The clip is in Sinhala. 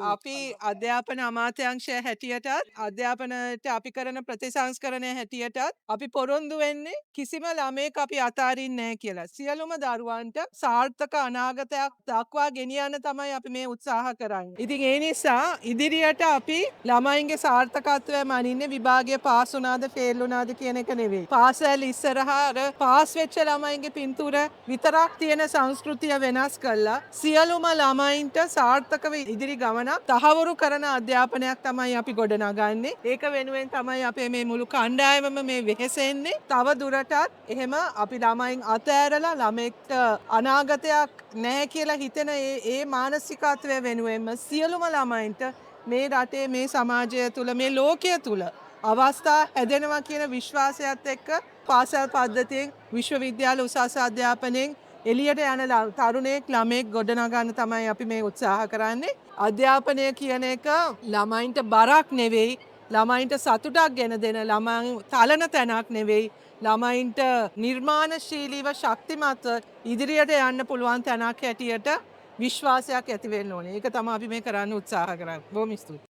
අපි අධ්‍යාපන අමාත්‍යංශය හැටියටත් අධ්‍යාපනයට අපි කරන ප්‍රතිසංස්කරණය හැටියටත් අපි පොරොන්දු වෙන්නේ කිසිම ළමයෙක් අපි අතාරින්නේ නැහැ කියලා. සියලුම දරුවන්ට සාර්ථක අනාගතයක් දක්වා ගෙනියන්න තමයි අපි මේ උත්සාහ කරන්නේ. ඉතින් ඒ නිසා ඉදිරියට අපි ළමයින්ගේ සාර්ථකත්වය මනින්නේ විභාගය පාස් වුණාද ෆේල් වුණාද කියන එක නෙවෙයි. පාසල් ඉස්සරහා අර පාස් වෙච්ච ළමයින්ගේ පින්තූර විතරක් තියෙන සංස්කෘතිය වෙනස් කළා සියලුම ළමයින්ට සාර්ථකව ඉදිරි ගමනක් තහවුරු කරන අධ්‍යාපනයක් තමයි අපි ගොඩනගන්නේ. ඒක වෙනුවෙන් තමයි අපේ මේ මුළු කණ්ඩායමම මේ වෙහෙසෙන්නේ. තව දුරටත් එහෙම අපි ළමයින් අතෑරලා ළමෙක්ට අනාගතයක් නැහැ කියලා හිතෙන ඒ මානසිකත්වය වෙනුවෙන්ම සියලුම ළමයින්ට මේ රටේ මේ සමාජය තුළ මේ ලෝකය තුළ අවස්ථා හැදෙනවා කියන විශ්වාසයත් එක්ක පාසල් පද්ධතියෙන් විශ්වවිද්‍යාල උසස් අධ්‍යාපනයෙන් එළියට යන තරුණයෙක් ළමයෙක් ගොඩනගන්න තමයි අපි මේ උත්සාහ කරන්නේ. අධ්‍යාපනය කියන එක ළමයින්ට බරක් නෙවෙයි, ළමයින්ට සතුටක් ගෙන දෙන, ළමයින් තලන තැනක් නෙවෙයි, ළමයින්ට නිර්මාණශීලීව ශක්තිමත්ව ඉදිරියට යන්න පුළුවන් තැනක් හැටියට විශ්වාසයක් ඇති වෙන්න ඕනේ. ඒක තමයි අපි මේ කරන්න උත්සාහ කරන්නේ. බොහොම ස්තුතියි.